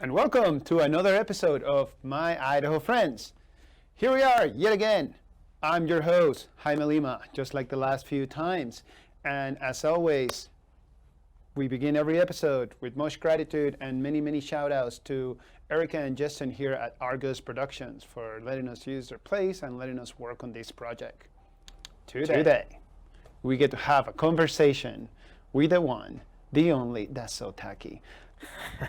And welcome to another episode of My Idaho Friends. Here we are yet again. I'm your host, Jaime Lima, just like the last few times. And as always, we begin every episode with much gratitude and many shout outs to Erica and Justin here at Argos Productions for letting us use their place and letting us work on this project. Today, we get to have a conversation with the one, the only, that's so tacky.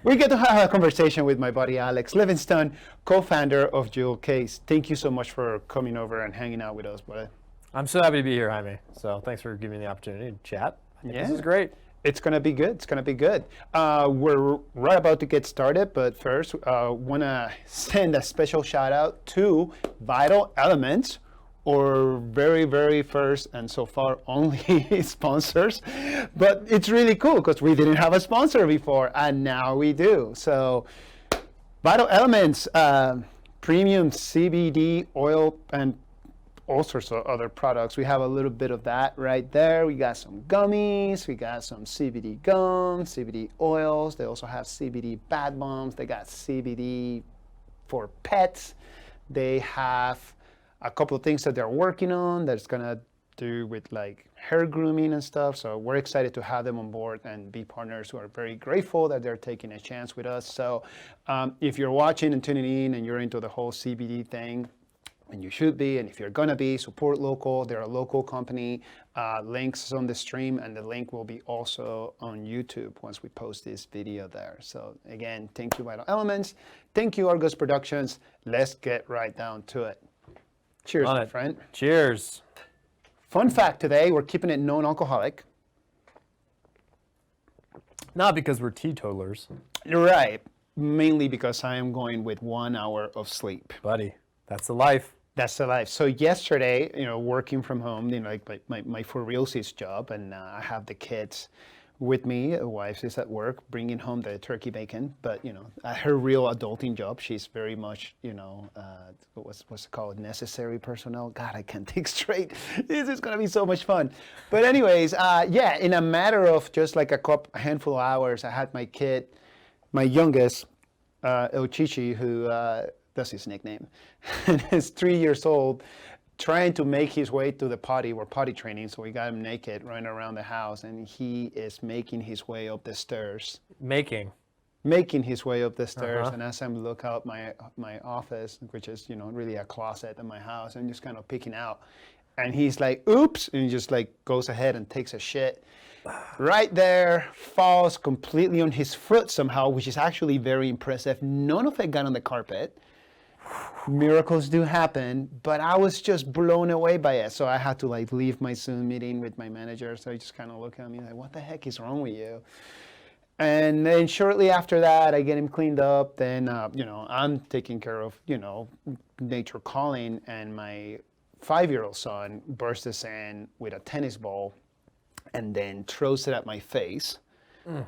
We get to have a conversation with my buddy Alex Livingston, co-founder of Joule Case. Thank you so much for coming over and hanging out with us, buddy. I'm so happy to be here, Jaime. So thanks for giving me the opportunity to chat. This is great. It's going to be good. It's going to be good. We're right about to get started, but first, want to send a special shout out to Vital Elements, our very first and so far only sponsors. But it's really cool because we didn't have a sponsor before and now we do. So Vital Elements, premium CBD oil and all sorts of other products. We have a little bit of that right there. We got some gummies, we got some CBD gum, CBD oils. They also have CBD bath bombs. They got CBD for pets. They have a couple of things that they're working on that's gonna do with like hair grooming and stuff. So we're excited to have them on board and be partners. We're very grateful that they're taking a chance with us. So if you're watching and tuning in and you're into the whole CBD thing, and you should be, and if you're gonna be, support local. They're a local company. Links on the stream, and the link will be also on YouTube once we post this video there. So again, thank you, Vital Elements. Thank you, Argos Productions. Let's get right down to it. Cheers, my friend. Cheers. Fun fact today, we're keeping it non-alcoholic. Not because we're teetotalers. You're right. Mainly because I am going with 1 hour of sleep. Buddy, that's the life. That's the life. So yesterday, working from home, like my for realsies job, and I have the kids with me. The wife is at work, bringing home the turkey bacon. But her real adulting job, she's very much, what's it called, necessary personnel. God, I can't think straight. This is gonna be so much fun. But anyways, in a matter of just like a handful of hours, I had my kid, my youngest, El Chichi, who that's his nickname, and is 3 years old, trying to make his way to the potty. We're potty training, so we got him naked running around the house, and he is making his way up the stairs. Making his way up the stairs, and as I look out my office, which is really a closet in my house, I'm just kind of peeking out, and he's like, "Oops!" and he just like goes ahead and takes a shit. Right there, falls completely on his foot somehow, which is actually very impressive. None of it got on the carpet. Miracles do happen, but I was just blown away by it. So I had to like leave my Zoom meeting with my manager. So he just kind of looked at me like, "What the heck is wrong with you?" And then shortly after that, I get him cleaned up. Then, I'm taking care of, nature calling, and my 5-year-old son bursts in with a tennis ball and then throws it at my face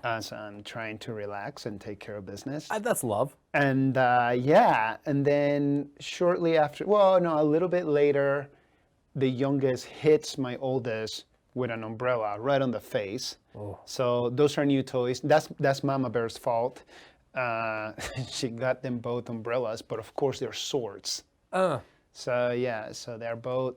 as I'm trying to relax and take care of business. That's love. And and then shortly after, a little bit later, the youngest hits my oldest with an umbrella right on the face. Oh. So those are new toys. That's Mama Bear's fault. She got them both umbrellas, but of course they're swords. So they're both,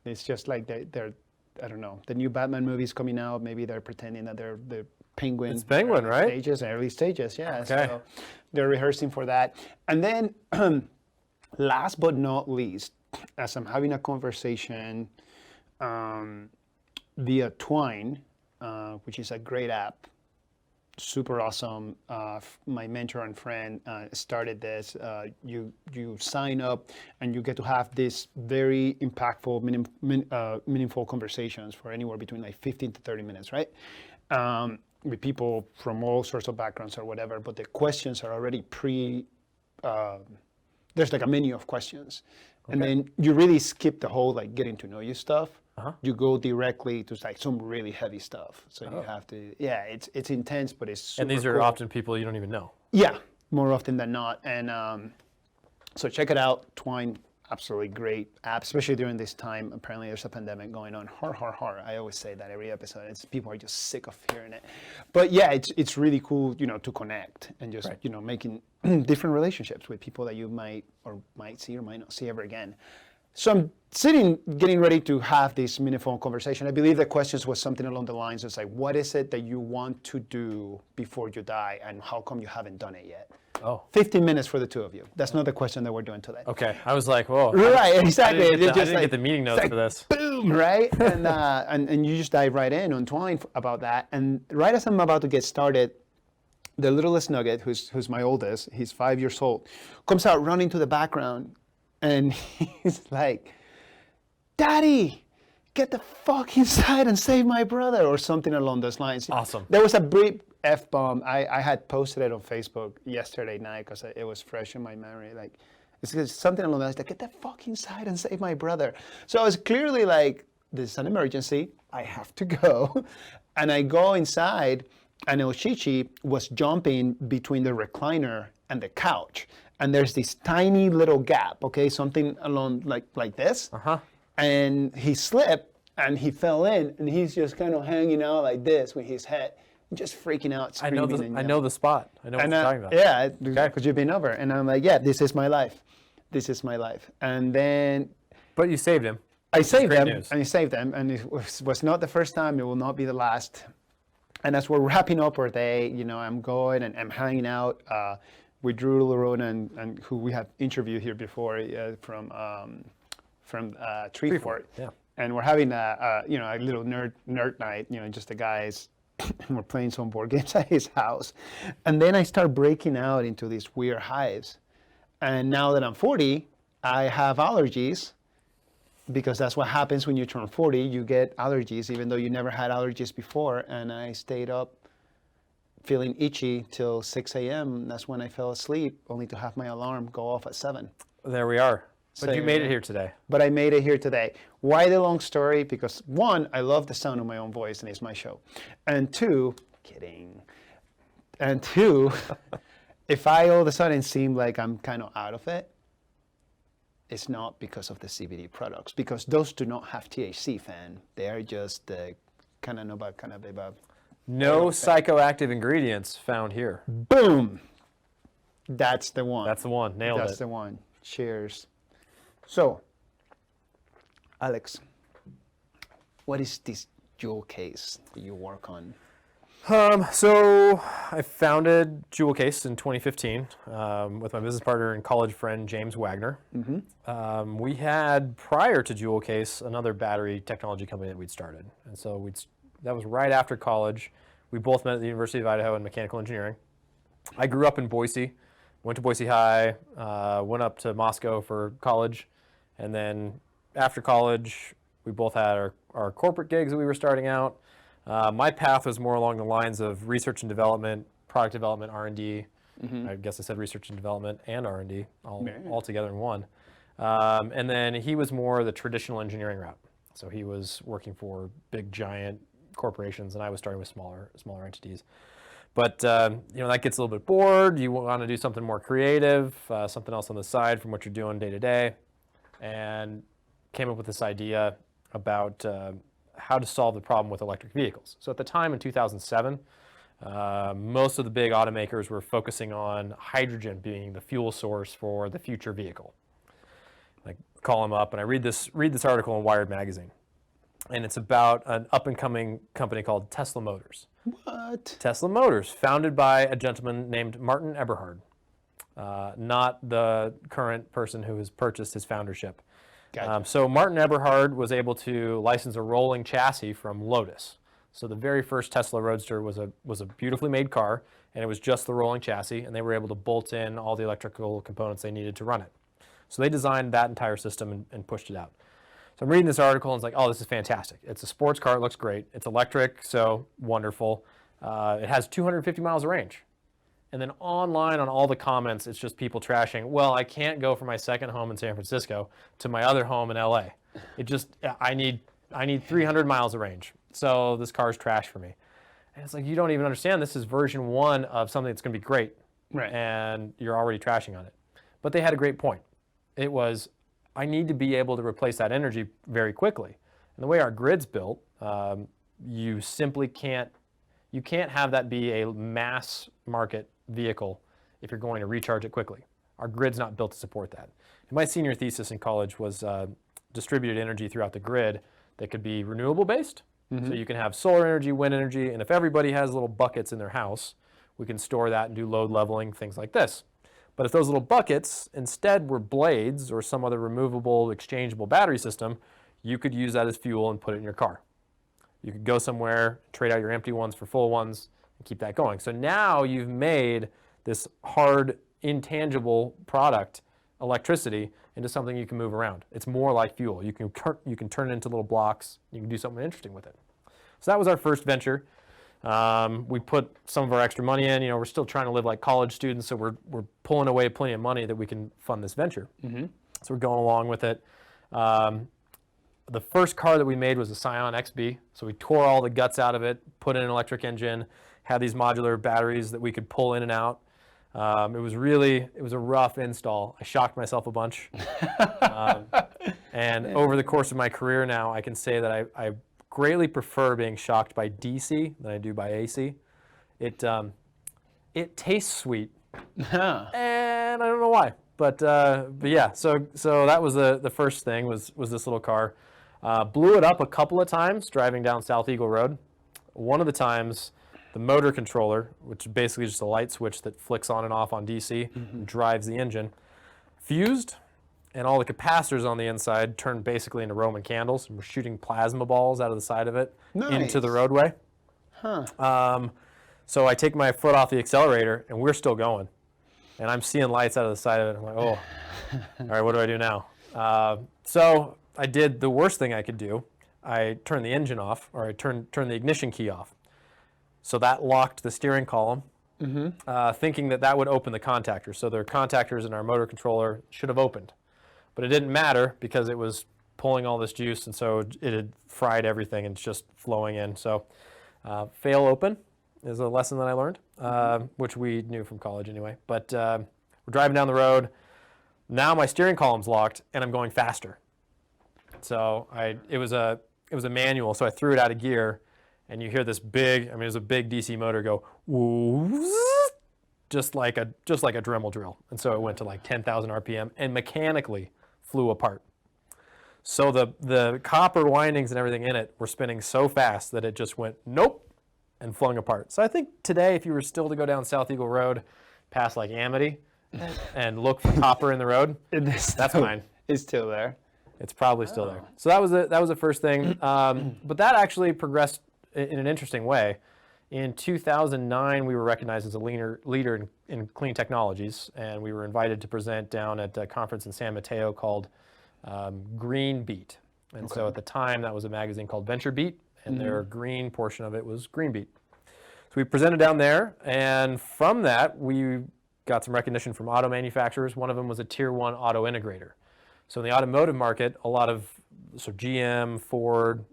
it's just like they're I don't know, the new Batman movie's coming out. Maybe they're pretending that they're the Penguin. It's Penguin, right? Early stages, yeah. Okay. So they're rehearsing for that. And then, last but not least, as I'm having a conversation via Twine, which is a great app, super awesome. My mentor and friend started this. You sign up and you get to have this very impactful, meaningful conversations for anywhere between like 15 to 30 minutes, right? With people from all sorts of backgrounds or whatever, but the questions are already there's like a menu of questions. Okay. And then you really skip the whole like getting to know you stuff. You go directly to like some really heavy stuff. So you have to, it's intense, but it's super And these are cool. often people you don't even know. Yeah, more often than not. And so check it out, Twine absolutely great app, especially during this time. Apparently, there's a pandemic going on. Hard. I always say that every episode. People are just sick of hearing it. But yeah, it's really cool, to connect and just making different relationships with people that you might see or might not see ever again. So I'm getting ready to have this meaningful conversation. I believe the questions was something along the lines of like, what is it that you want to do before you die, and how come you haven't done it yet? Oh. 15 minutes for the two of you. That's not the question that we're doing today. Okay. I was like, whoa. Right, exactly. I didn't get the meeting notes for this. Boom, right? And you just dive right in on Twine about that. And right as I'm about to get started, the littlest nugget, who's my oldest, he's 5 years old, comes out running to the background, and he's like, "Daddy, get the fuck inside and save my brother," or something along those lines. Awesome. There was a brief F-bomb. I had posted it on Facebook yesterday night because it was fresh in my memory. Like, it's something along those lines, like, "Get the fuck inside and save my brother." So I was clearly like, this is an emergency. I have to go. And I go inside, and El Chichi was jumping between the recliner and the couch. And there's this tiny little gap, okay? Something along like this. Uh-huh. And he slipped, and he fell in, and he's just kind of hanging out like this with his head, just freaking out, I screaming. know the spot. I know what you're talking about. Yeah, because you've been over. And I'm like, yeah, this is my life. This is my life. And then... But you saved him. I saved them, news. and I saved them, and it was not the first time. It will not be the last. And as we're wrapping up our day, I'm going and I'm hanging out with Drew Larona and who we have interviewed here before from Treefort. Yeah. And we're having a little nerd night, just the guys. And we're playing some board games at his house. And then I start breaking out into these weird hives. And now that I'm 40, I have allergies, because that's what happens when you turn 40. You get allergies, even though you never had allergies before. And I stayed up feeling itchy till 6 a.m. That's when I fell asleep, only to have my alarm go off at 7. There we are. But So, you made it here today. But I made it here today. Why the long story? Because one, I love the sound of my own voice, and it's my show. And two, kidding. And two, if I all of a sudden seem like I'm kind of out of it, it's not because of the CBD products, because those do not have THC, fan. They are just the cannabis. No psychoactive ingredients found here. Boom! That's the one. That's the one. Nailed it. That's the one. Cheers. So, Alex, what is this Joule Case that you work on? So I founded Joule Case in 2015 with my business partner and college friend, James Wagner. Mm-hmm. We had, prior to Joule Case, another battery technology company that we'd started. And so that was right after college. We both met at the University of Idaho in mechanical engineering. I grew up in Boise, went to Boise High, went up to Moscow for college. And then after college, we both had our corporate gigs that we were starting out. My path was more along the lines of research and development, product development, R&D. Mm-hmm. I guess I said research and development and R&D all together in one. And then he was more the traditional engineering route. So he was working for big, giant corporations, and I was starting with smaller entities. But that gets a little bit bored. You want to do something more creative, something else on the side from what you're doing day to day, and came up with this idea about how to solve the problem with electric vehicles. So at the time in 2007, most of the big automakers were focusing on hydrogen being the fuel source for the future vehicle. I call them up and I read this article in Wired magazine, and it's about an up-and-coming company called Tesla Motors. What? Tesla Motors, founded by a gentleman named Martin Eberhard, not the current person who has purchased his foundership. Gotcha. So Martin Eberhard was able to license a rolling chassis from Lotus. So the very first Tesla Roadster was a beautifully made car, and it was just the rolling chassis, and they were able to bolt in all the electrical components they needed to run it. So they designed that entire system and pushed it out. So I'm reading this article, and it's like, oh, this is fantastic. It's a sports car, it looks great. It's electric, so wonderful. It has 250 miles of range. And then online on all the comments, it's just people trashing, well, I can't go from my second home in San Francisco to my other home in LA. I need 300 miles of range. So this car's trash for me. And it's like, you don't even understand, this is version 1 of something that's gonna be great. Right. And you're already trashing on it. But they had a great point. It was I need to be able to replace that energy very quickly. And the way our grid's built, you simply can't have that be a mass market vehicle if you're going to recharge it quickly. Our grid's not built to support that. And my senior thesis in college was distributed energy throughout the grid that could be renewable based. So you can have solar energy, wind energy, and if everybody has little buckets in their house, we can store that and do load leveling, things like this. But if those little buckets instead were blades or some other removable, exchangeable battery system, you could use that as fuel and put it in your car. You could go somewhere, trade out your empty ones for full ones, and keep that going. So now you've made this hard, intangible product, electricity, into something you can move around. It's more like fuel. You can turn it into little blocks. You can do something interesting with it. So that was our first venture. We put some of our extra money in. We're still trying to live like college students, so we're pulling away plenty of money that we can fund this venture. So we're going along with it. The first car that we made was a Scion XB. So we tore all the guts out of it, put in an electric engine, had these modular batteries that we could pull in and out. It was a rough install. I shocked myself a bunch. And over the course of my career now, I can say that I greatly prefer being shocked by DC than I do by AC. It tastes sweet, and I don't know why. But yeah, so that was the first thing was this little car. Blew it up a couple of times driving down South Eagle Road. One of the times, the motor controller, which is basically just a light switch that flicks on and off on DC, drives the engine, fused, and all the capacitors on the inside turned basically into Roman candles, and we're shooting plasma balls out of the side of it into the roadway. So I take my foot off the accelerator, and we're still going. And I'm seeing lights out of the side of it. I'm like, oh, all right, what do I do now? So I did the worst thing I could do. I turned the engine off, or I turned the ignition key off. So that locked the steering column, thinking that would open the contactors. So the contactors in our motor controller should have opened. But it didn't matter because it was pulling all this juice, and so it had fried everything and it's just flowing in. So fail open is a lesson that I learned, which we knew from college anyway. But we're driving down the road. Now my steering column's locked, and I'm going faster. So it was a manual, so I threw it out of gear. And you hear this big, it was a big DC motor go, whoo, just like a Dremel drill. And so it went to like 10,000 RPM and mechanically flew apart. So the copper windings and everything in it were spinning so fast that it just went, nope, and flung apart. So I think today, if you were still to go down South Eagle Road, past like Amity, and look for copper in the road, that's mine. It's still there. It's probably still there. So that was the first thing. But that actually progressed in an interesting way. In 2009, we were recognized as a leader in clean technologies, and we were invited to present down at a conference in San Mateo called Green Beat. And so at the time, that was a magazine called Venture Beat, and their green portion of it was Green Beat. So we presented down there, and from that, we got some recognition from auto manufacturers. One of them was a tier 1 auto integrator. So in the automotive market, a lot of GM, Ford,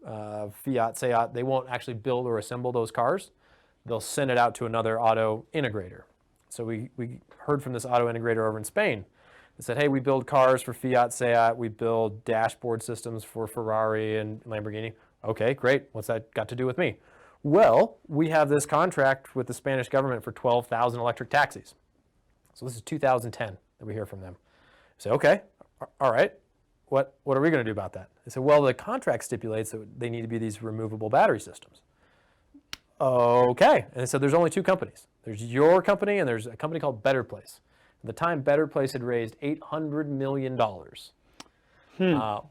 Fiat, Seat, they won't actually build or assemble those cars. They'll send it out to another auto integrator. So we heard from this auto integrator over in Spain. They said, hey, we build cars for Fiat, Seat. We build dashboard systems for Ferrari and Lamborghini. Okay, great. What's that got to do with me? Well, we have this contract with the Spanish government for 12,000 electric taxis. So this is 2010 that we hear from them. I say, okay, all right. What are we going to do about that? They said, well, the contract stipulates that they need to be these removable battery systems. Okay. And they said, there's only two companies. There's your company and there's a company called Better Place. At the time, Better Place had raised $800 million.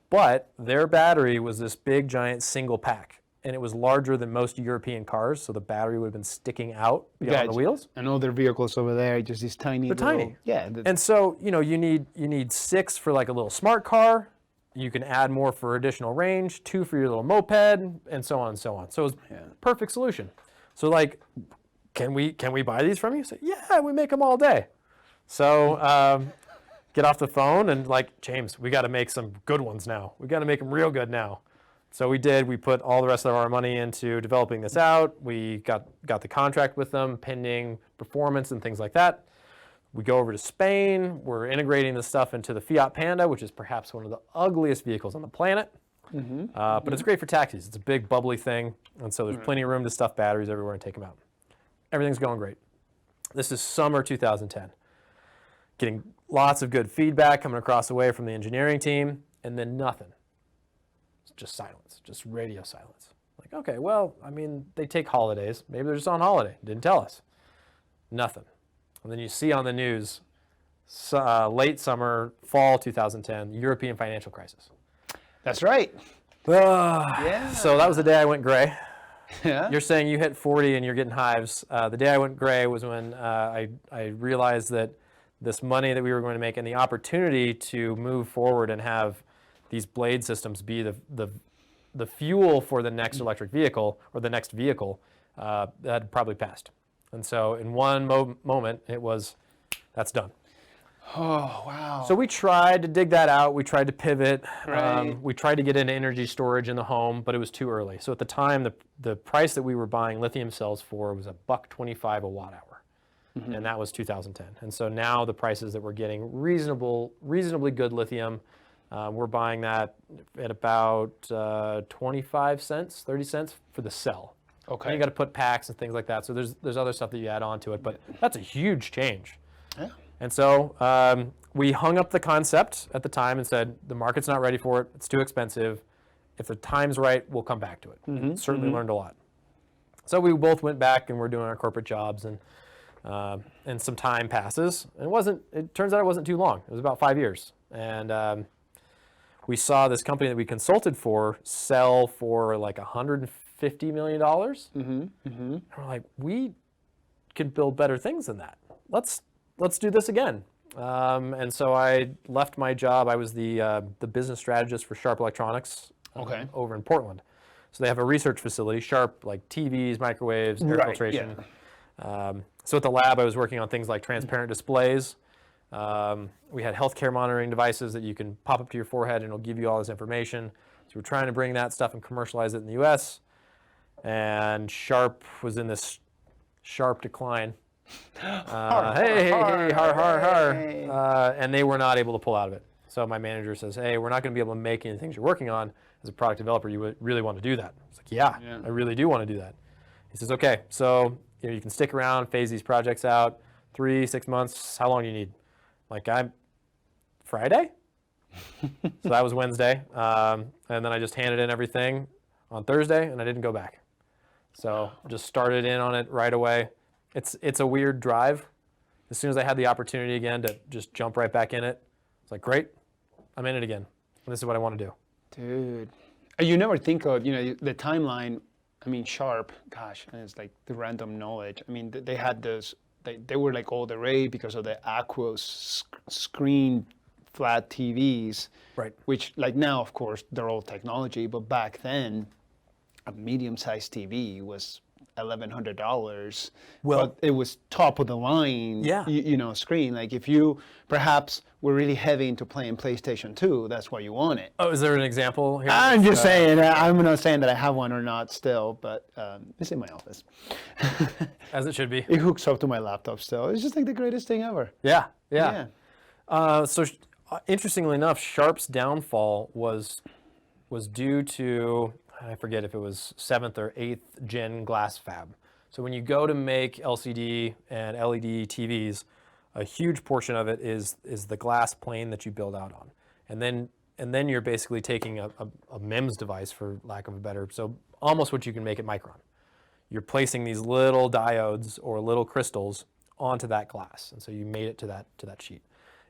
But their battery was this big, giant single pack. And it was larger than most European cars, so the battery would have been sticking out beyond the wheels. And all their vehicles over there, just these tiny. They're tiny. Yeah. And so, you need 6 for like a little smart car. You can add more for additional range, 2 for your little moped, and so on and so on. So it was a perfect solution. So like, can we buy these from you? Say, yeah, we make them all day. So get off the phone and like, James, we got to make some good ones now. We got to make them real good now. So we did. We put all the rest of our money into developing this out. We got the contract with them, pending performance and things like that. We go over to Spain. We're integrating this stuff into the Fiat Panda, which is perhaps one of the ugliest vehicles on the planet. But it's great for taxis. It's a big, bubbly thing. And so there's plenty of room to stuff batteries everywhere and take them out. Everything's going great. This is summer 2010. Getting lots of good feedback coming across the way from the engineering team, and then nothing. It's just silence, just radio silence. Like, okay, well, I mean, they take holidays. Maybe they're just on holiday. Didn't tell us. Nothing. And then you see on the news, late summer, fall 2010, European financial crisis. That's right. Yeah. So that was the day I went gray. Yeah. You're saying you hit 40 and you're getting hives. The day I went gray was when I realized that this money that we were going to make and the opportunity to move forward and have these blade systems be the fuel for the next electric vehicle or the next vehicle that had probably passed. And so in one moment, it was, that's done. Oh, wow. So we tried to dig that out. We tried to pivot. Right. We tried to get into energy storage in the home, but it was too early. So at the time, the price that we were buying lithium cells for was $1.25 a watt hour. And that was 2010. And so now the prices that we're getting, reasonably good lithium, we're buying that at about 25 cents, 30 cents for the cell. Okay. And you got to put packs and things like that. So there's other stuff that you add on to it, but that's a huge change. Yeah. And so we hung up the concept at the time and said, the market's not ready for it. It's too expensive. If the time's right, we'll come back to it. Certainly learned a lot. So we both went back and we're doing our corporate jobs, and some time passes. And it turns out it wasn't too long. It was about 5 years. And we saw this company that we consulted for sell for like $150 million. And we're like, we could build better things than that. Let's do this again. And so I left my job. I was the business strategist for Sharp Electronics over in Portland. So they have a research facility, Sharp, like TVs, microwaves, air filtration. Yeah. So at the lab, I was working on things like transparent displays. We had healthcare monitoring devices that you can pop up to your forehead and it'll give you all this information. So we're trying to bring that stuff and commercialize it in the US. And Sharp was in this sharp decline. Har. And they were not able to pull out of it. So my manager says, hey, we're not going to be able to make any things you're working on. As a product developer, you would really want to do that. I was like, yeah, I really do want to do that. He says, okay, so you can stick around, phase these projects out, 3-6 months. How long do you need? Like, Friday? So that was Wednesday. And then I just handed in everything on Thursday, and I didn't go back. So just started in on it right away. It's a weird drive. As soon as I had the opportunity again to just jump right back in it, it's like, great, I'm in it again. This is what I want to do. Dude. You never think of, the timeline. I mean, Sharp, gosh, and it's like the random knowledge. I mean, they had those, they were like all the rage because of the Aquos screen flat TVs. Right. Which, like now, of course, they're all technology, but back then, a medium-sized TV was $1,100. Well, but it was top of the line, screen. Like if you perhaps were really heavy into playing PlayStation 2, that's why you want it. Oh, is there an example here? I'm just saying. I'm not saying that I have one or not still, but it's in my office. As it should be. It hooks up to my laptop still. It's just like the greatest thing ever. Yeah. So interestingly enough, Sharp's downfall was due to, I forget if it was 7th or 8th gen glass fab. So when you go to make LCD and LED TVs, a huge portion of it is the glass plane that you build out on. And then you're basically taking a MEMS device, for lack of a better, so almost what you can make at Micron. You're placing these little diodes or little crystals onto that glass. And so you made it to that sheet.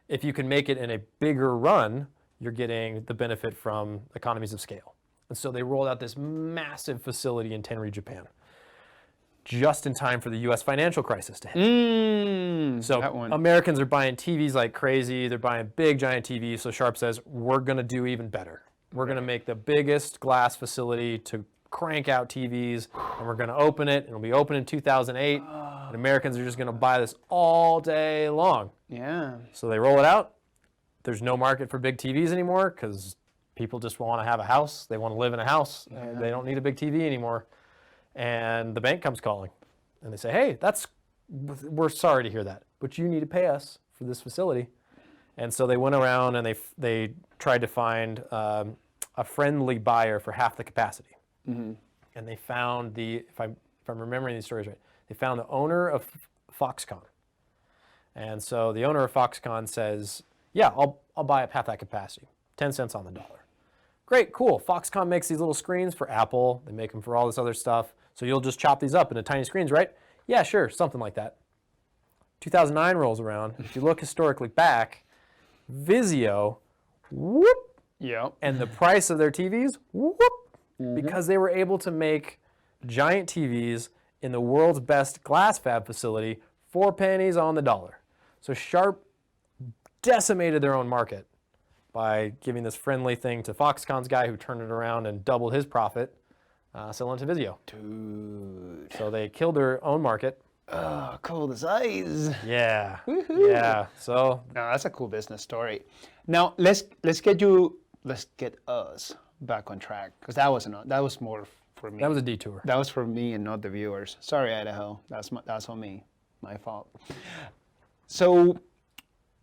If you can make it in a bigger run, you're getting the benefit from economies of scale. And so they rolled out this massive facility in Tenri, Japan, just in time for the US financial crisis to hit. So Americans are buying TVs like crazy. They're buying big, giant TVs. So Sharp says, we're going to do even better. We're going to make the biggest glass facility to crank out TVs, and we're going to open it. It'll be open in 2008, and Americans are just going to buy this all day long. Yeah. So they roll it out. There's no market for big TVs anymore because people just want to have a house. They want to live in a house. They don't need a big TV anymore. And the bank comes calling. And they say, hey, that's we're sorry to hear that, but you need to pay us for this facility. And so they went around and they tried to find a friendly buyer for half the capacity. Mm-hmm. And they found if I'm remembering these stories right, they found the owner of Foxconn. And so the owner of Foxconn says, yeah, I'll buy up half that capacity, 10 cents on the dollar. Great, cool. Foxconn makes these little screens for Apple. They make them for all this other stuff. So you'll just chop these up into tiny screens, right? Yeah, sure, something like that. 2009 rolls around. If you look historically back, Vizio, whoop, Yeah. and the price of their TVs, whoop, because they were able to make giant TVs in the world's best glass fab facility, 4 pennies on the dollar. So Sharp decimated their own market by giving this friendly thing to Foxconn's guy who turned it around and doubled his profit, selling to Vizio. Dude. So they killed their own market. Oh, cold as ice. Yeah. Woohoo. Yeah. So No, that's a cool business story. Now let's get us back on track, because that was more for me. that was a detour. That was for me and not the viewers. Sorry, Idaho. That's on me. My fault. So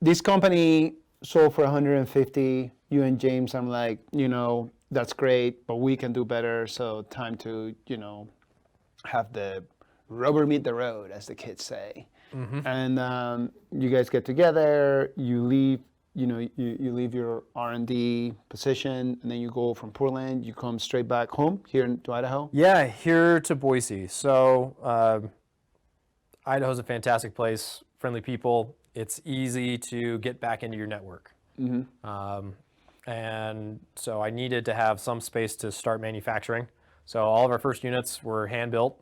this company sold for 150. You and James, I'm like, that's great, but we can do better. So time to, have the rubber meet the road, as the kids say. And you guys get together. You leave. You leave your R&D position, and then you go from Portland. You come straight back home here to Idaho. Yeah, here to Boise. So Idaho's a fantastic place, friendly people. It's easy to get back into your network. And so I needed to have some space to start manufacturing. So all of our first units were hand built,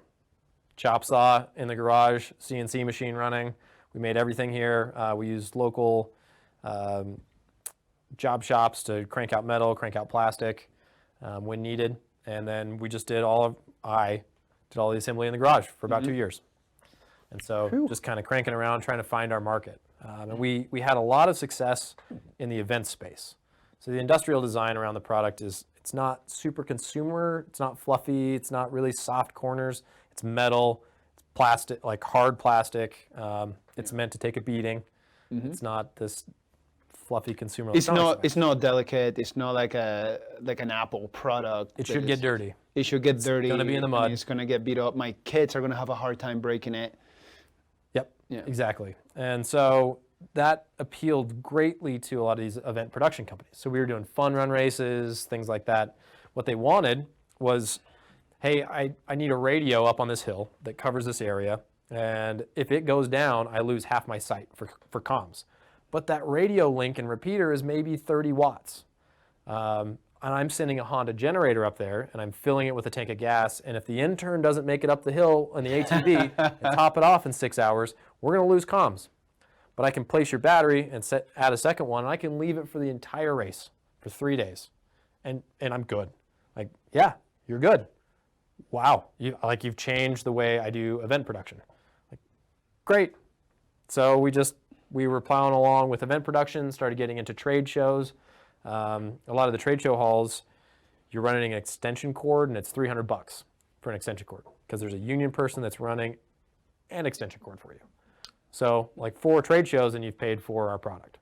chop saw in the garage, CNC machine running. We made everything here. We used local job shops to crank out metal, crank out plastic when needed. And then we just I did all the assembly in the garage for about 2 years. And so just kind of cranking around, trying to find our market. And we had a lot of success in the event space. So the industrial design around the product it's not super consumer, it's not fluffy, it's not really soft corners, it's metal, it's plastic, like hard plastic. It's meant to take a beating. It's not this fluffy consumer. It's not delicate. It's not like an Apple product. It should get dirty. It should get dirty. It's gonna be in the mud. It's gonna get beat up. My kids are gonna have a hard time breaking it. Yep, Yeah. exactly. And so that appealed greatly to a lot of these event production companies. So we were doing fun run races, things like that. What they wanted was, hey, I need a radio up on this hill that covers this area. And if it goes down, I lose half my site for comms. But that radio link and repeater is maybe 30 watts. And I'm sending a Honda generator up there, and I'm filling it with a tank of gas. And if the intern doesn't make it up the hill in the ATV and top it off in 6 hours, we're going to lose comms. But I can place your battery and add a second one, and I can leave it for the entire race for 3 days, and I'm good. Like, yeah, you're good. Wow, you've changed the way I do event production. Like, great. So we were plowing along with event production, started getting into trade shows. A lot of the trade show halls, you're running an extension cord, and it's $300 for an extension cord because there's a union person that's running an extension cord for you. So like 4 trade shows and you've paid for our product.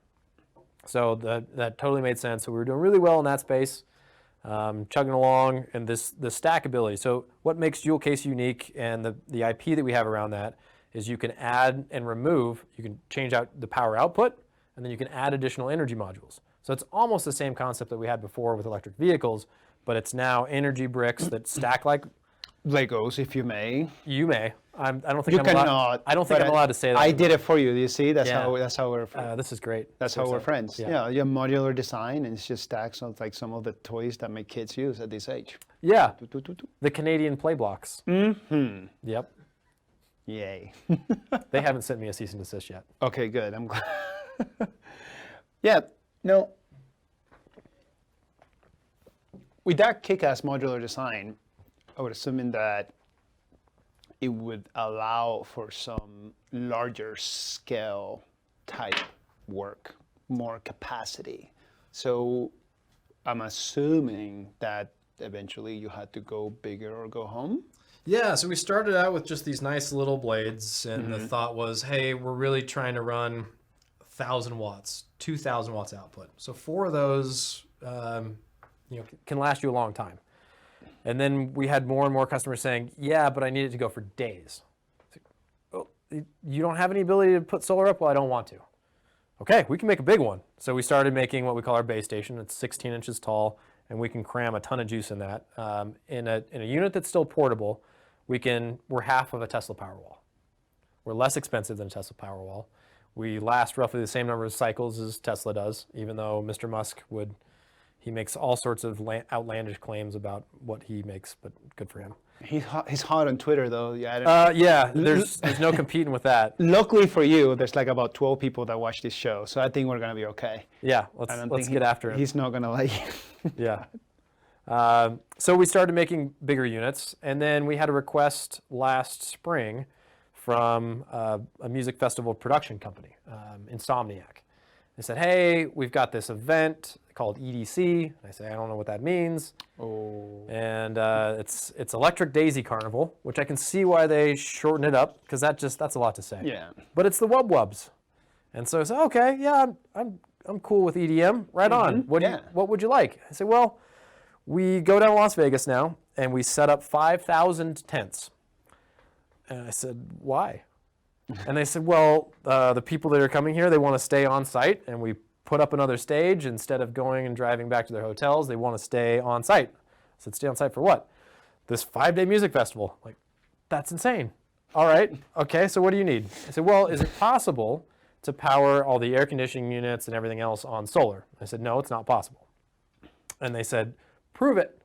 So that totally made sense. So we were doing really well in that space, chugging along, and the stackability. So what makes Joule Case unique and the IP that we have around that is you can add and remove, you can change out the power output, and then you can add additional energy modules. So it's almost the same concept that we had before with electric vehicles, but it's now energy bricks that stack like Legos, if you may. You may. I don't think You I'm cannot. allowed. I don't think I'm allowed to say that. I did it for you. You see, that's Yeah. how we're. This is great. That's how we're friends. Yeah. Yeah, you have modular design, and it's just stacks of like some of the toys that my kids use at this age. Yeah. Do, do, do, do. The Canadian play blocks. Mm-hmm. Yep. Yay. They haven't sent me a cease and desist yet. Okay, good. I'm glad. Yeah. No. With that kick-ass modular design, I would assume that it would allow for some larger scale type work, more capacity. So I'm assuming that eventually you had to go bigger or go home? Yeah, so we started out with just these nice little blades, and the thought was, hey, we're really trying to run 1,000 watts, 2,000 watts output. So 4 of those, can last you a long time. And then we had more and more customers saying, yeah, but I need it to go for days. Well, you don't have any ability to put solar up? Well, I don't want to. Okay, we can make a big one. So we started making what we call our base station. It's 16 inches tall, and we can cram a ton of juice in that. In a unit that's still portable, we're half of a Tesla Powerwall. We're less expensive than a Tesla Powerwall. We last roughly the same number of cycles as Tesla does, even though Mr. Musk he makes all sorts of outlandish claims about what he makes, but good for him. He's hot on Twitter, though. Yeah. There's no competing with that. Luckily for you, there's like about 12 people that watch this show, so I think we're gonna be okay. Yeah, let's get after it. He's not gonna like you. Yeah. So we started making bigger units, and then we had a request last spring from a music festival production company, Insomniac. They said, hey, we've got this event called EDC. And I say, I don't know what that means. Oh. And it's Electric Daisy Carnival, which I can see why they shorten it up, because that's a lot to say. Yeah. But it's the Wub Wubs. And so I said, okay, yeah, I'm cool with EDM. Right on. What would you like? I said, well, we go down to Las Vegas now, and we set up 5,000 tents. And I said, why? And they said, well, the people that are coming here, they want to stay on site, and we put up another stage. Instead of going and driving back to their hotels, they want to stay on site. I said, stay on site for what? This 5-day music festival. Like, that's insane. All right, okay, so what do you need? I said, well, is it possible to power all the air conditioning units and everything else on solar? I said, no, it's not possible. And they said, prove it.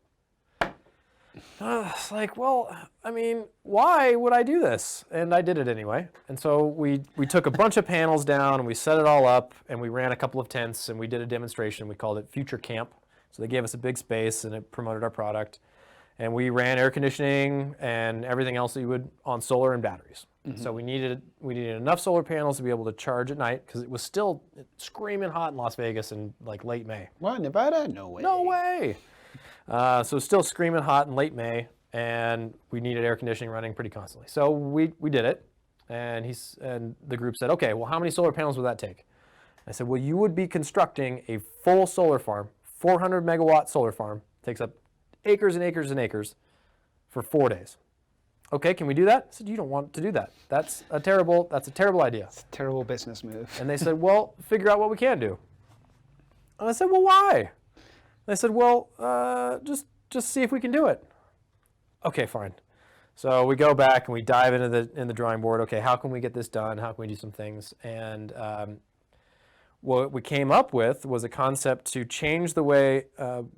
It's like, well, I mean, why would I do this? And I did it anyway. And so we took a bunch of panels down, and we set it all up, and we ran a couple of tents, and we did a demonstration. We called it Future Camp. So they gave us a big space, and it promoted our product. And we ran air conditioning and everything else that you would on solar and batteries. So we needed enough solar panels to be able to charge at night, because it was still screaming hot in Las Vegas in like late May. What, Nevada? No way. No way. So still screaming hot in late May, and we needed air conditioning running pretty constantly. So we did it, and the group said, okay, well, how many solar panels would that take? I said, well, you would be constructing a full solar farm, 400 megawatt solar farm, takes up acres and acres and acres for 4 days. Okay, can we do that? I said, you don't want to do that. That's a terrible idea. It's a terrible business move. And they said, well, figure out what we can do. And I said, well, why? They said, well, just see if we can do it. Okay, fine. So we go back and we dive into the drawing board. Okay, how can we get this done? How can we do some things? And what we came up with was a concept to change the way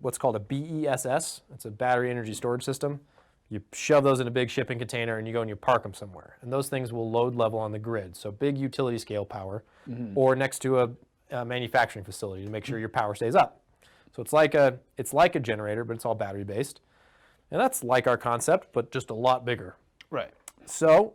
what's called a BESS. It's a battery energy storage system. You shove those in a big shipping container, and you go and you park them somewhere. And those things will load level on the grid. So big utility scale power, or next to a manufacturing facility to make sure your power stays up. So it's like a generator, but it's all battery based. And that's like our concept, but just a lot bigger. Right. So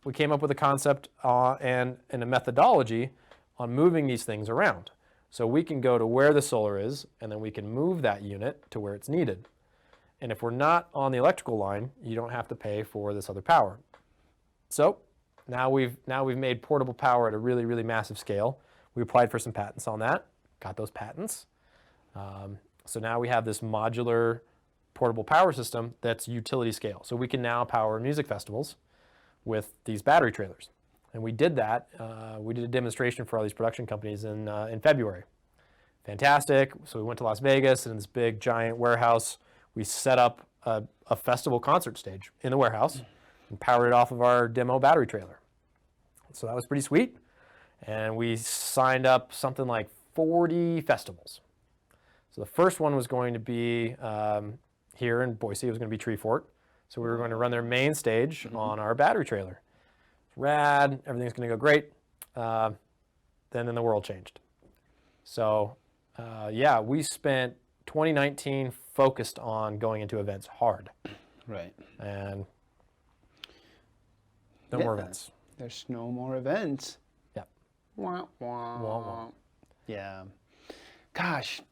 we came up with a concept and a methodology on moving these things around. So we can go to where the solar is, and then we can move that unit to where it's needed. And if we're not on the electrical line, you don't have to pay for this other power. So now we've made portable power at a really, really massive scale. We applied for some patents on that, got those patents. So now we have this modular portable power system that's utility scale. So we can now power music festivals with these battery trailers. And we did that. We did a demonstration for all these production companies in February. Fantastic. So we went to Las Vegas, and in this big giant warehouse, we set up a festival concert stage in the warehouse and powered it off of our demo battery trailer. So that was pretty sweet. And we signed up something like 40 festivals. So the first one was going to be here in Boise. It was going to be Tree Fort. So we were going to run their main stage on our battery trailer. It's rad. Everything's going to go great. Then the world changed. So yeah, we spent 2019 focused on going into events hard. Right. And no more events. There's no more events. Yeah. Wah, wah. Wah, wah. Yeah. Gosh.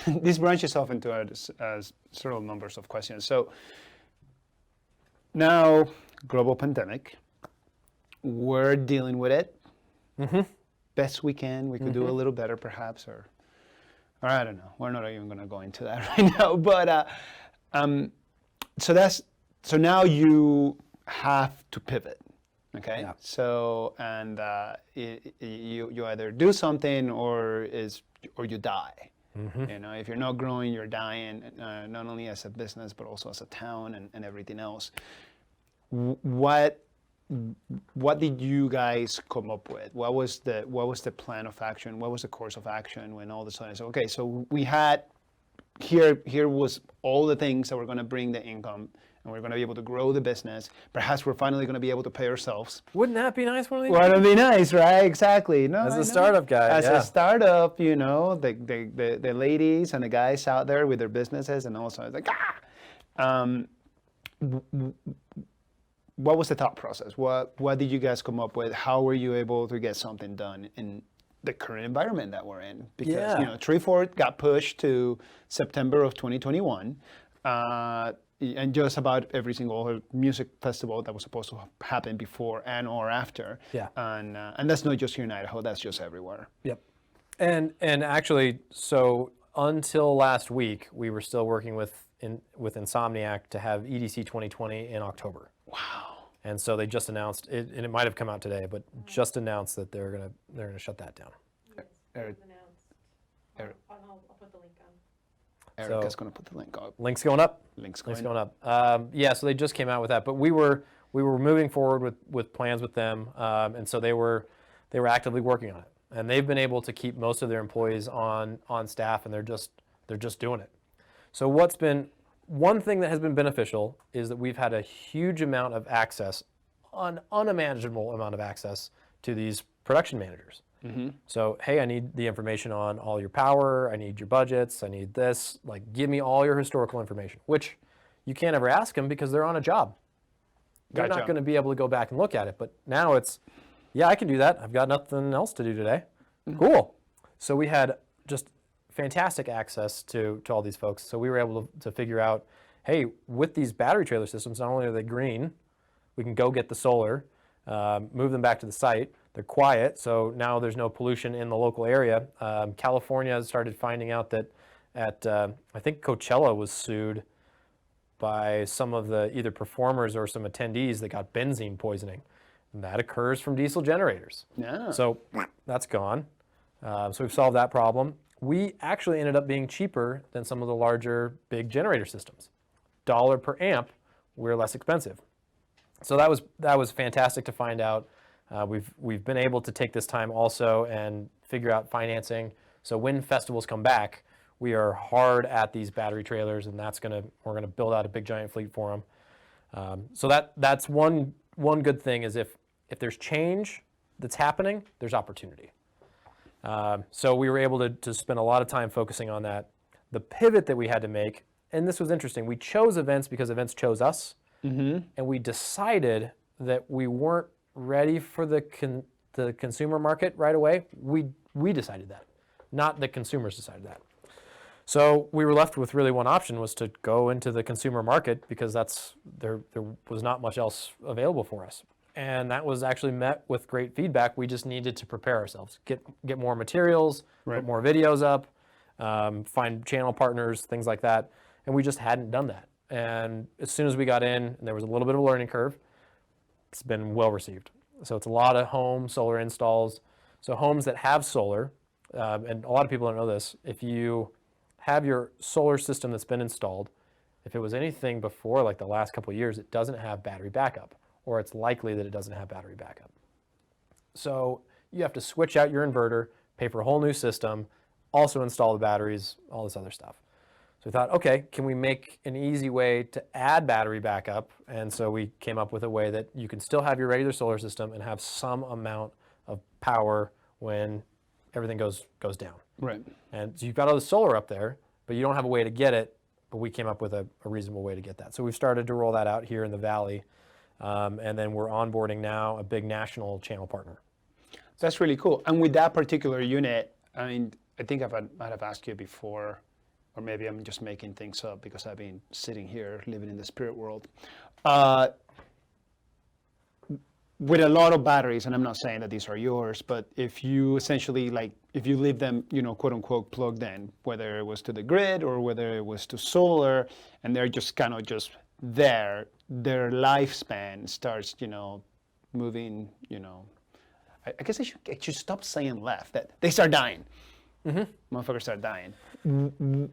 this branches off into several numbers of questions. So now, global pandemic, we're dealing with it. Best we can. We could do a little better, perhaps, or I don't know. We're not even going to go into that right now. But so now you have to pivot. Okay. Yeah. So you either do something or you die. You know, if you're not growing, you're dying. Not only as a business but also as a town and everything else. What did you guys come up with? What was the plan of action? What was the course of action when all of a sudden, okay, so we had here was all the things that were going to bring the income, and we're going to be able to grow the business. Perhaps we're finally going to be able to pay ourselves. Wouldn't that be nice one of these? Wouldn't it be nice, right? Exactly. No, As a startup guy, as yeah. a startup, you know, the ladies and the guys out there with their businesses, and also it's like what was the thought process? What did you guys come up with? How were you able to get something done in the current environment that we're in? Because you know, Treefort got pushed to September of 2021, and just about every single music festival that was supposed to happen before and or after. Yeah. And that's not just here in Idaho. That's just everywhere. Yep. And actually, so until last week, we were still working with Insomniac to have EDC 2020 in October. Wow. And so they just announced it, and it might have come out today, but just announced that they're gonna shut that down. Eric, I'll put the link on. Eric is going to put the link up. Link's going up. Link's going up. Yeah, so they just came out with that, but we were moving forward with plans with them, and so they were actively working on it, and they've been able to keep most of their employees on staff, and they're just doing it. So what's been one thing that has been beneficial is that we've had a huge amount of access, an unimaginable amount of access to these production managers. So, hey, I need the information on all your power, I need your budgets, I need this, like give me all your historical information, which you can't ever ask them because they're on a job. They're not going to be able to go back and look at it. But now it's, yeah, I can do that. I've got nothing else to do today. Cool. So we had just fantastic access to all these folks. So we were able to figure out, hey, with these battery trailer systems, not only are they green, we can go get the solar, move them back to the site. They're quiet, so now there's no pollution in the local area. California started finding out that I think Coachella was sued by some of the either performers or some attendees that got benzene poisoning. And that occurs from diesel generators. Yeah. So that's gone. So we've solved that problem. We actually ended up being cheaper than some of the larger big generator systems. $1 per amp, we're less expensive. So that was fantastic to find out. We've been able to take this time also and figure out financing. So when festivals come back, we are hard at these battery trailers, and we're gonna build out a big giant fleet for them. So that's one good thing is if there's change that's happening, there's opportunity. So we were able to spend a lot of time focusing on that. The pivot that we had to make, and this was interesting, we chose events because events chose us, and we decided that we weren't ready for the consumer market right away. We decided that, not the consumers decided that. So we were left with really one option, was to go into the consumer market because there was not much else available for us. And that was actually met with great feedback. We just needed to prepare ourselves, get more materials, put more videos up, find channel partners, things like that. And we just hadn't done that. And as soon as we got in, and there was a little bit of a learning curve, it's been well received. So it's a lot of home solar installs. So homes that have solar, and a lot of people don't know this, if you have your solar system that's been installed, if it was anything before like the last couple of years, it doesn't have battery backup, or it's likely that it doesn't have battery backup. So you have to switch out your inverter, pay for a whole new system, also install the batteries, all this other stuff. So we thought, okay, can we make an easy way to add battery backup? And so we came up with a way that you can still have your regular solar system and have some amount of power when everything goes down. Right. And so you've got all the solar up there, but you don't have a way to get it, but we came up with a reasonable way to get that. So we've started to roll that out here in the Valley. And then we're onboarding now a big national channel partner. That's really cool. And with that particular unit, I mean, I think I might have asked you before, or maybe I'm just making things up because I've been sitting here living in the spirit world. With a lot of batteries, and I'm not saying that these are yours, but if you essentially if you leave them, quote unquote, plugged in, whether it was to the grid or whether it was to solar, and they're just kind of just there, their lifespan starts, moving, I guess I should stop saying left, that they start dying. Motherfuckers start dying.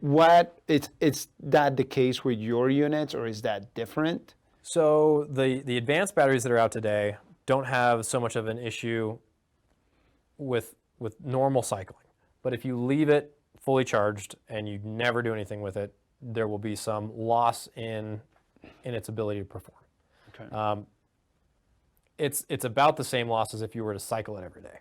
What, is that the case with your units, or is that different? So the advanced batteries that are out today don't have so much of an issue with normal cycling. But if you leave it fully charged and you never do anything with it, there will be some loss in its ability to perform. Okay. It's about the same loss as if you were to cycle it every day.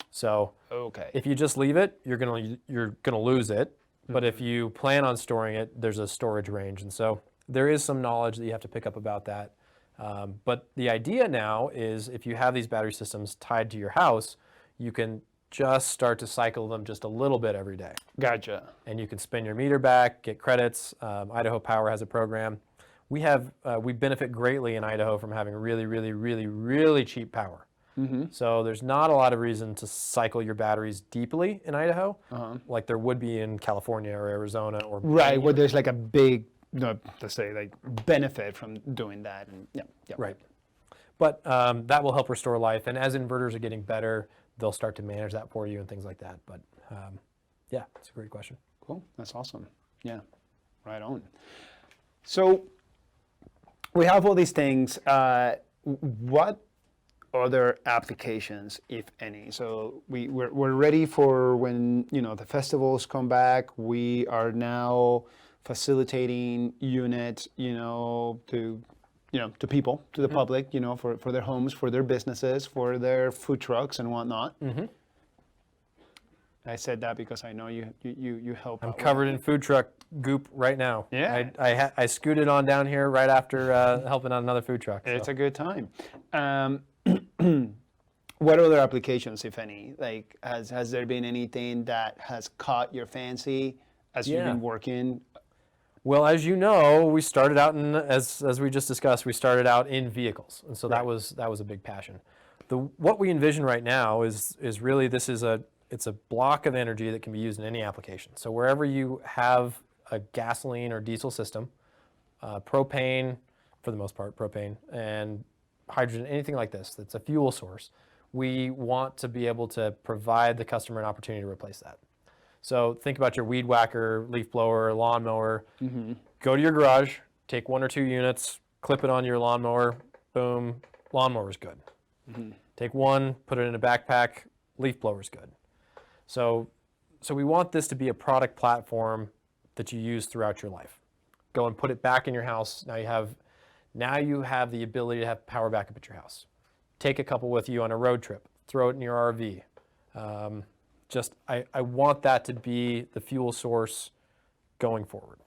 So Okay. if you just leave it, you're gonna lose it. But if you plan on storing it, there's a storage range, and so there is some knowledge that you have to pick up about that. But the idea now is if you have these battery systems tied to your house, you can just start to cycle them just a little bit every day. Gotcha. And you can spin your meter back, get credits. Idaho Power has a program. We benefit greatly in Idaho from having really, really, really, really cheap power. So there's not a lot of reason to cycle your batteries deeply in Idaho, like there would be in California or Arizona or Right, where there's like a big, let's say, like benefit from doing that. And yeah. Right. But that will help restore life. And as inverters are getting better, they'll start to manage that for you and things like that. But yeah, it's a great question. Cool. That's awesome. Yeah. Right on. So we have all these things. What other applications, if any? So we're ready for when the festivals come back. We are now facilitating units, to people, to the public, for their homes, for their businesses, for their food trucks and whatnot. I said that because I know you help. I'm covered in food truck goop right now. Yeah. I scooted on down here right after helping out another food truck. It's a good time. What other applications, if any? Like, has there been anything that has caught your fancy as you've been working? Well, as you know, we started out as we just discussed, we started out in vehicles, and so that was a big passion. What we envision right now is really it's a block of energy that can be used in any application. So wherever you have a gasoline or diesel system, propane, for the most part, propane, and hydrogen, anything like this, that's a fuel source, we want to be able to provide the customer an opportunity to replace that. So think about your weed whacker, leaf blower, lawnmower. Go to your garage, take 1 or 2 units, clip it on your lawnmower, boom, lawnmower's good. Take one, put it in a backpack, leaf blower's good. So we want this to be a product platform that you use throughout your life. Go and put it back in your house. Now you have the ability to have power backup at your house. Take a couple with you on a road trip. Throw it in your RV. I want that to be the fuel source going forward.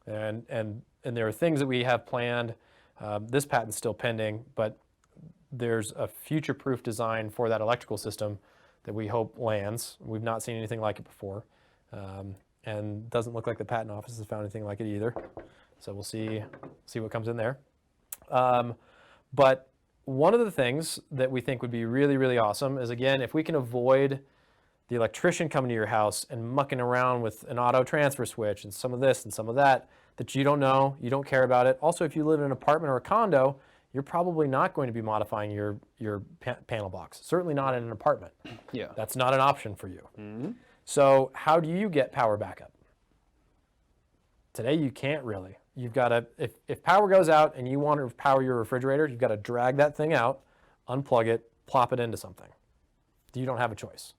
And there are things that we have planned. This patent's still pending, but there's a future-proof design for that electrical system that we hope lands. We've not seen anything like it before. And doesn't look like the patent office has found anything like it either. So we'll see what comes in there. But one of the things that we think would be really, really awesome is, again, if we can avoid the electrician coming to your house and mucking around with an auto transfer switch and some of this and some of that you don't know, you don't care about it. Also, if you live in an apartment or a condo, you're probably not going to be modifying your panel box. Certainly not in an apartment. Yeah. That's not an option for you. So how do you get power backup? Today you can't really. You've got to, if power goes out and you want to power your refrigerator, you've got to drag that thing out, unplug it, plop it into something. You don't have a choice.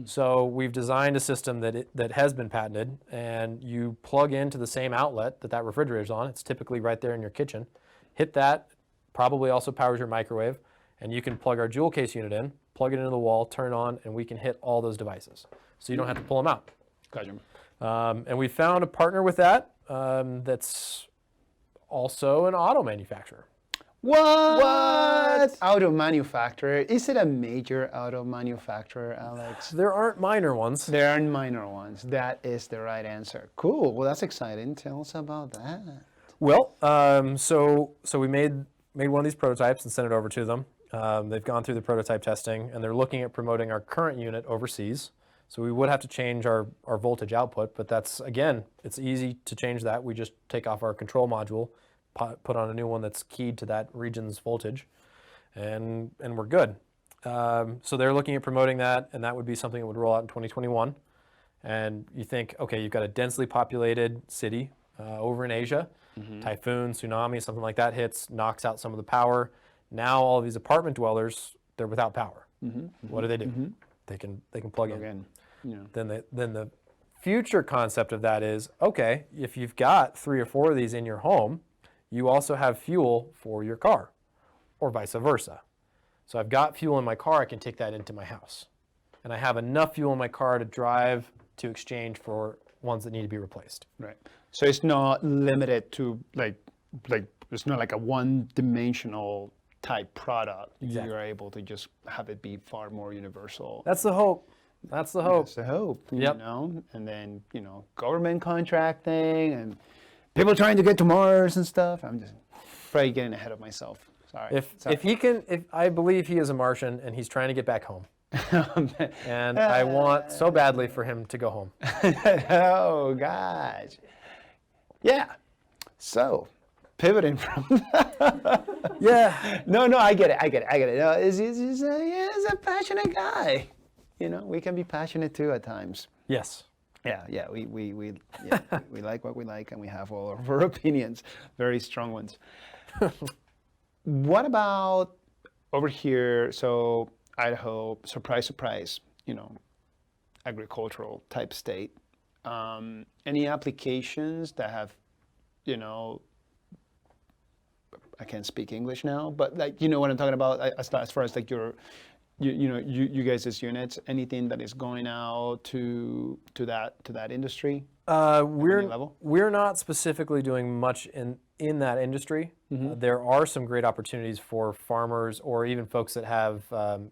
So we've designed a system that has been patented, and you plug into the same outlet that refrigerator's on. It's typically right there in your kitchen. Hit that, probably also powers your microwave, and you can plug our Joule Case unit in, plug it into the wall, turn on, and we can hit all those devices. So you don't have to pull them out. Gotcha. And we found a partner with that that's also an auto manufacturer. What? Auto manufacturer. Is it a major auto manufacturer, Alex? There aren't minor ones. There aren't minor ones. That is the right answer. Cool. Well, that's exciting. Tell us about that. Well, so we made one of these prototypes and sent it over to them. They've gone through the prototype testing, and they're looking at promoting our current unit overseas. So we would have to change our voltage output, but that's, again, it's easy to change that. We just take off our control module, put on a new one that's keyed to that region's voltage, and we're good. So they're looking at promoting that, and that would be something that would roll out in 2021. And you think, okay, you've got a densely populated city over in Asia, typhoon, tsunami, something like that hits, knocks out some of the power. Now all of these apartment dwellers, they're without power. What do? They can plug in. Yeah. Then the future concept of that is, okay, if you've got 3 or 4 of these in your home, you also have fuel for your car, or vice versa. So I've got fuel in my car, I can take that into my house. And I have enough fuel in my car to drive to exchange for ones that need to be replaced. Right. So it's not limited to like it's not like a one-dimensional type product. Exactly. You're able to just have it be far more universal. That's the hope. That's the hope. That's the hope. Yep. You know, and then government contracting and people trying to get to Mars and stuff. I'm just probably getting ahead of myself. Sorry. If I believe he is a Martian and he's trying to get back home. And I want so badly for him to go home. Oh gosh. Yeah. So pivoting from Yeah. No, I get it. No, he's a passionate guy. We can be passionate too at times. Yes. Yeah. We like what we like, and we have all of our opinions, very strong ones. What about over here? So Idaho, surprise, agricultural type state. Any applications that have, I can't speak English now, but what I'm talking about as far as like you guys' units, anything that is going out to that industry? We're not specifically doing much in that industry. There are some great opportunities for farmers or even folks that have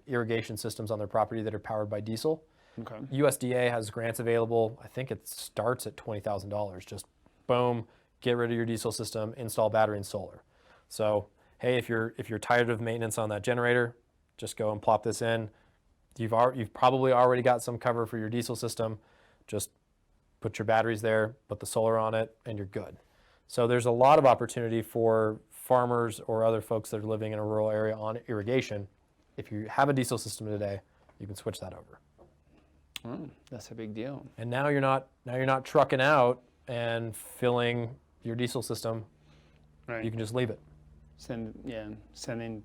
irrigation systems on their property that are powered by diesel. Okay. USDA has grants available. I think it starts at $20,000. Just boom, get rid of your diesel system, install battery and solar. So hey, if you're tired of maintenance on that generator, just go and plop this in. You've probably already got some cover for your diesel system. Just put your batteries there, put the solar on it, and you're good. So there's a lot of opportunity for farmers or other folks that are living in a rural area on irrigation. If you have a diesel system today, you can switch that over. Oh, that's a big deal. And now you're not trucking out and filling your diesel system. Right. You can just leave it. Sending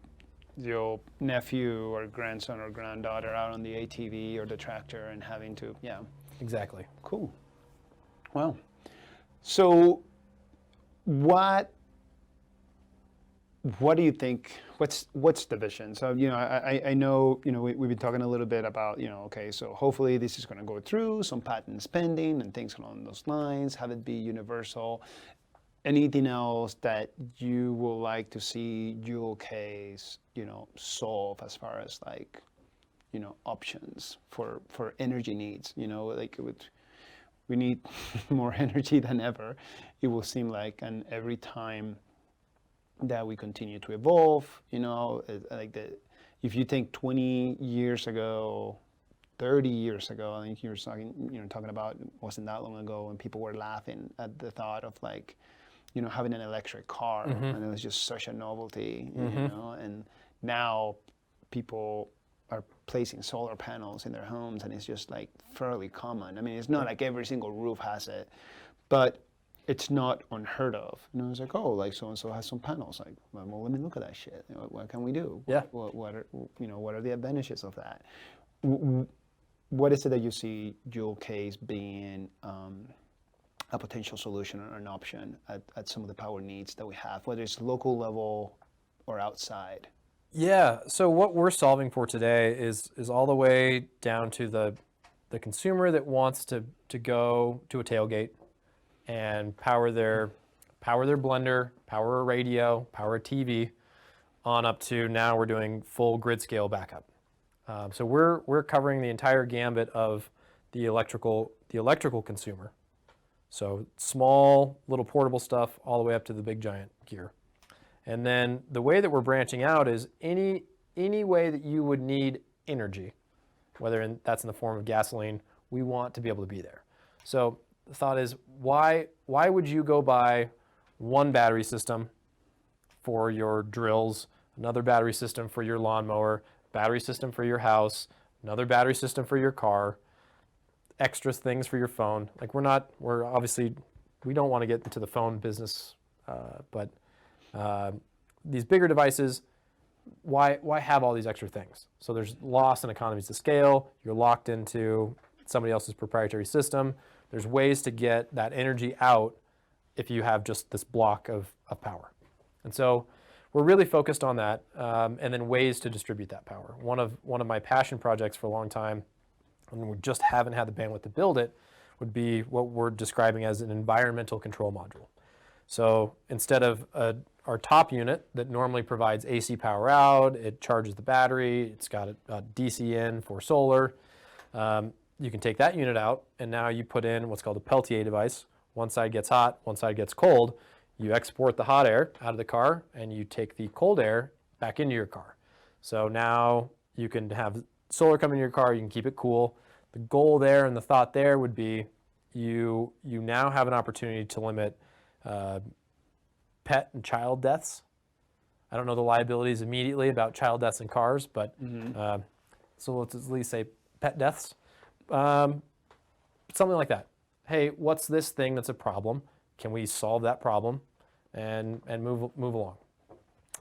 your nephew or grandson or granddaughter out on the ATV or the tractor and having to, Exactly. Cool. Wow. So what do you think, what's the vision? So, I know, we've been talking a little bit about, okay, so hopefully this is going to go through, some patent spending and things along those lines, have it be universal. Anything else that you would like to see Joule Case, solve as far as like, options for energy needs? We need more energy than ever, it will seem like, and every time that we continue to evolve, if you think 20 years ago, 30 years ago, I think you were talking about, it wasn't that long ago when people were laughing at the thought of like, having an electric car, and it was just such a novelty, and now people are placing solar panels in their homes, and it's just like fairly common. I mean, it's not like every single roof has it, but it's not unheard of. It's like, oh, like so-and-so has some panels. Like, well, let me look at that shit. What can we do? Yeah. What are the advantages of that? What is it that you see Joule Case being a potential solution or an option at some of the power needs that we have, whether it's local level or outside? Yeah, so what we're solving for today is all the way down to the consumer that wants to go to a tailgate and power their blender, power a radio, power a TV, on up to now we're doing full grid scale backup. So we're covering the entire gambit of the electrical consumer. So small little portable stuff all the way up to the big giant gear. And then the way that we're branching out is any way that you would need energy, whether that's in the form of gasoline, we want to be able to be there. So the thought is, why would you go buy one battery system for your drills, another battery system for your lawnmower, battery system for your house, another battery system for your car, extra things for your phone? Like we're obviously, we don't want to get into the phone business, but these bigger devices, why have all these extra things? So there's loss in economies of scale. You're locked into somebody else's proprietary system. There's ways to get that energy out if you have just this block of power. And so we're really focused on that, and then ways to distribute that power. One of my passion projects for a long time, and we just haven't had the bandwidth to build it, would be what we're describing as an environmental control module. So instead of our top unit that normally provides AC power out, it charges the battery, it's got a DC in for solar, you can take that unit out, and now you put in what's called a Peltier device. One side gets hot, one side gets cold. You export the hot air out of the car, and you take the cold air back into your car. So now you can have solar come into your car, you can keep it cool. The goal there and the thought there would be you now have an opportunity to limit pet and child deaths. I don't know the liabilities immediately about child deaths in cars, but so let's at least say pet deaths. Something like that. Hey, what's this thing that's a problem? Can we solve that problem and move along?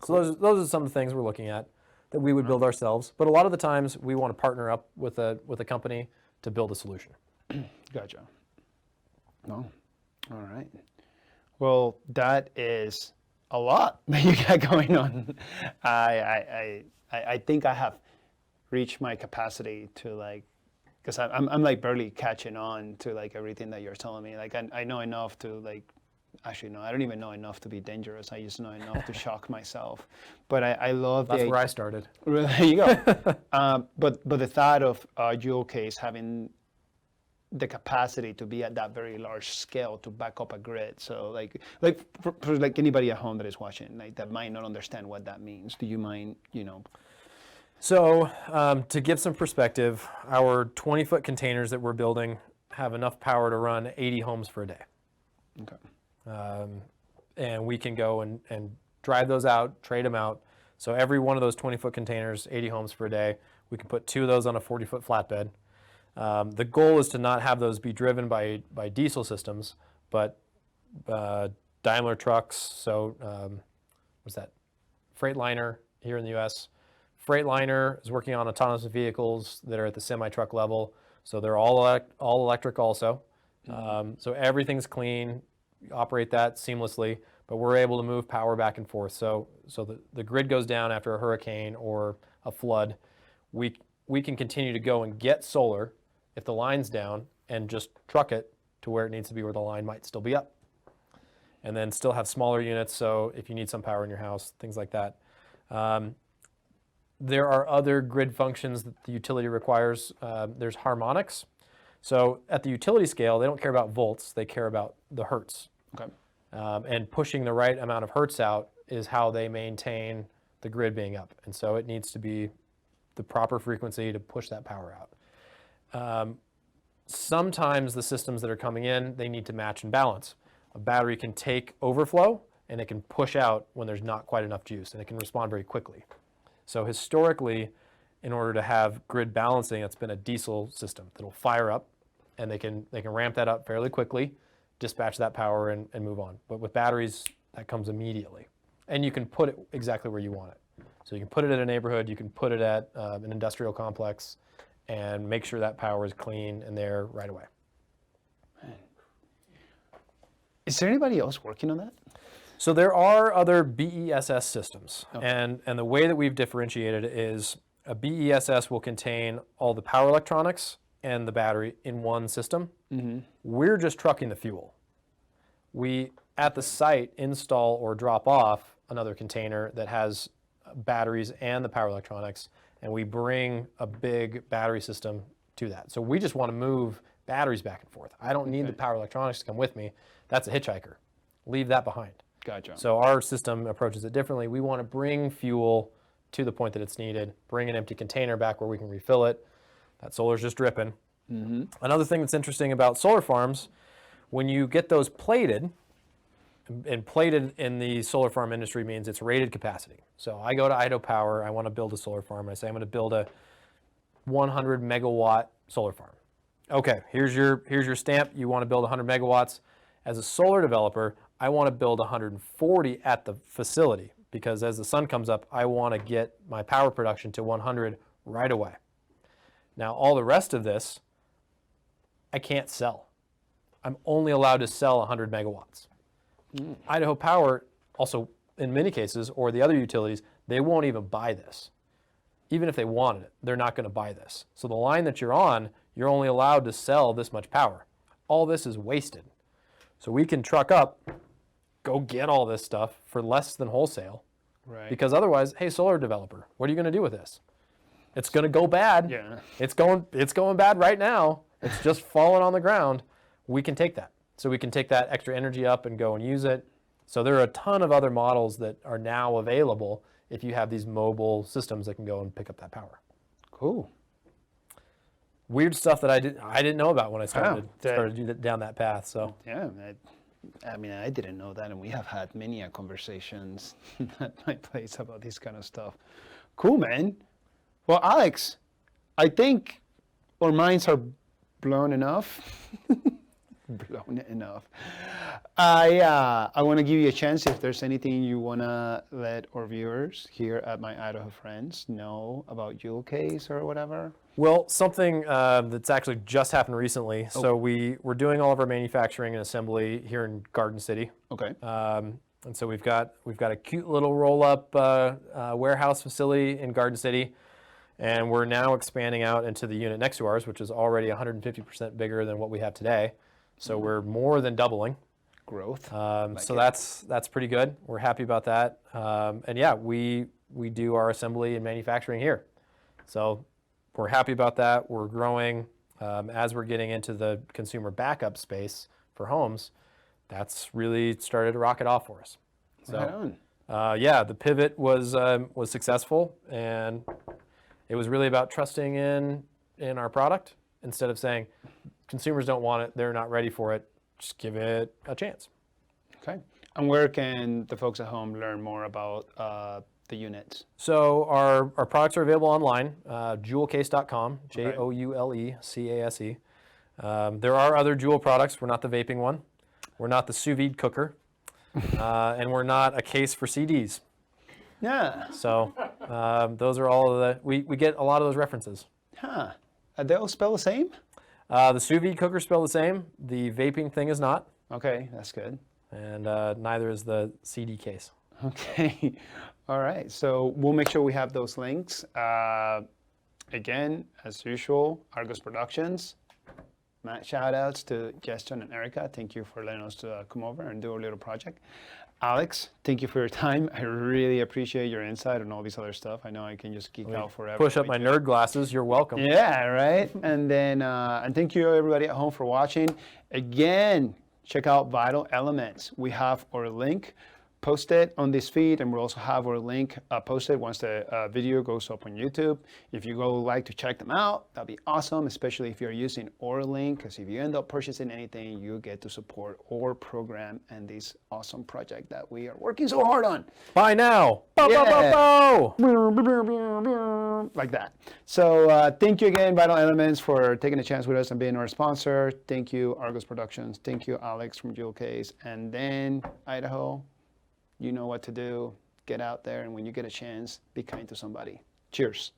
So those are some of the things we're looking at that we would build ourselves. But a lot of the times we want to partner up with a company to build a solution. Gotcha. Oh, all right. Well, that is a lot that you got going on. I think I have reached my capacity to because I'm like barely catching on to like everything that you're telling me. Like I know enough to actually no, I don't even know enough to be dangerous. I just know enough to shock myself. But I love That's where I started. There you go. But the thought of Joule Case having the capacity to be at that very large scale to back up a grid. So for like anybody at home that is watching, that might not understand what that means. Do you mind, So to give some perspective, our 20-foot containers that we're building have enough power to run 80 homes for a day. Okay. And we can go and drive those out, trade them out. So every one of those 20-foot containers, 80 homes per day, we can put 2 of those on a 40-foot flatbed. The goal is to not have those be driven by diesel systems, but Daimler trucks. So what's that? Freightliner here in the U.S. Freightliner is working on autonomous vehicles that are at the semi-truck level. So they're all electric also. So everything's clean, operate that seamlessly, but we're able to move power back and forth. So the grid goes down after a hurricane or a flood. We can continue to go and get solar if the line's down and just truck it to where it needs to be, where the line might still be up. And then still have smaller units, so if you need some power in your house, things like that. There are other grid functions that the utility requires. There's harmonics. So at the utility scale, they don't care about volts, they care about the hertz. Okay. And pushing the right amount of hertz out is how they maintain the grid being up. And so it needs to be the proper frequency to push that power out. Sometimes the systems that are coming in, they need to match and balance. A battery can take overflow and it can push out when there's not quite enough juice, and it can respond very quickly. So historically, in order to have grid balancing, it's been a diesel system that'll fire up, and they can ramp that up fairly quickly, dispatch that power and move on. But with batteries, that comes immediately. And you can put it exactly where you want it. So you can put it in a neighborhood, you can put it at an industrial complex, and make sure that power is clean and there right away. Is there anybody else working on that? So there are other BESS systems. Okay. And the way that we've differentiated is a BESS will contain all the power electronics and the battery in one system. Mm-hmm. We're just trucking the fuel. We, at the site, install or drop off another container that has batteries and the power electronics, and we bring a big battery system to that. So we just want to move batteries back and forth. I don't need the power electronics to come with me. That's a hitchhiker. Leave that behind. Gotcha. So our system approaches it differently. We want to bring fuel to the point that it's needed, bring an empty container back where we can refill it. That solar's just dripping. Another thing that's interesting about solar farms, when you get those plated, and plated in the solar farm industry means it's rated capacity. So I go to Idaho Power, I want to build a solar farm, and I say I'm going to build a 100 megawatt solar farm. Okay, here's your stamp. You want to build 100 megawatts. As a solar developer, I want to build 140 at the facility because as the sun comes up, I want to get my power production to 100 right away. Now, all the rest of this, I can't sell. I'm only allowed to sell 100 megawatts. Idaho Power, also in many cases, or the other utilities, they won't even buy this. Even if they wanted it, they're not going to buy this. So the line that you're on, you're only allowed to sell this much power. All this is wasted. So we can truck up, go get all this stuff for less than wholesale. Right. Because otherwise, hey, solar developer, what are you going to do with this? It's going to go bad. Yeah. It's going bad right now. It's just falling on the ground. We can take that. So we can take that extra energy up and go and use it. So there are a ton of other models that are now available if you have these mobile systems that can go and pick up that power. Cool. Weird stuff that I didn't know about when I started down that path. So Yeah, I mean, I didn't know that, and we have had many conversations at my place about this kind of stuff. Cool, man. Well, Alex, I think our minds are blown enough. Blown enough. I want to give you a chance if there's anything you want to let our viewers here at My Idaho Friends know about Joule Case or whatever. well, something that's actually just happened recently. So we're doing all of our manufacturing and assembly here in Garden City. Okay. And so we've got a cute little roll-up warehouse facility in Garden City, and we're now expanding out into the unit next to ours, which is already 150% bigger than what we have today. So we're more than doubling. Growth. So that's pretty good. We're happy about that. And yeah, we do our assembly and manufacturing here. So we're happy about that. We're growing. As we're getting into the consumer backup space for homes, that's really started to rocket off for us. So, Right on. yeah, the pivot was successful, and it was really about trusting in our product instead of saying consumers don't want it, they're not ready for it. Just give it a chance. Okay. And where can the folks at home learn more about the units? So our products are available online, joulecase.com, Joule-Case. There are other Joule products. We're not the vaping one. We're not the sous vide cooker. And we're not a case for CDs. Yeah. So those are all of the, we get a lot of those references. Huh. Are they all spell the same? The sous vide cooker spell the same. The vaping thing is not. Okay, that's good. And neither is the CD case. Okay. All right. So we'll make sure we have those links. Again, as usual, Argos Productions. Shout outs to Justin and Erica. Thank you for letting us come over and do a little project. Alex, thank you for your time. I really appreciate your insight and all this other stuff. I know I can just geek out forever. Push up my nerd glasses. You're welcome. Yeah, right. And then, and thank you everybody at home for watching. Again, check out Vital Elements. We have our link posted on this feed, and we'll also have our link posted once the video goes up on YouTube. If you go like to check them out, that'd be awesome, especially if you're using our link, because if you end up purchasing anything, you get to support our program and this awesome project that we are working so hard on. Buy now. Bow, Yeah. bow, bow, bow. Like that. So thank you again, Vital Elements, for taking a chance with us and being our sponsor. Thank you, Argos Productions. Thank you, Alex from Joule Case. And then, Idaho, you know what to do. Get out there, and when you get a chance, be kind to somebody. Cheers.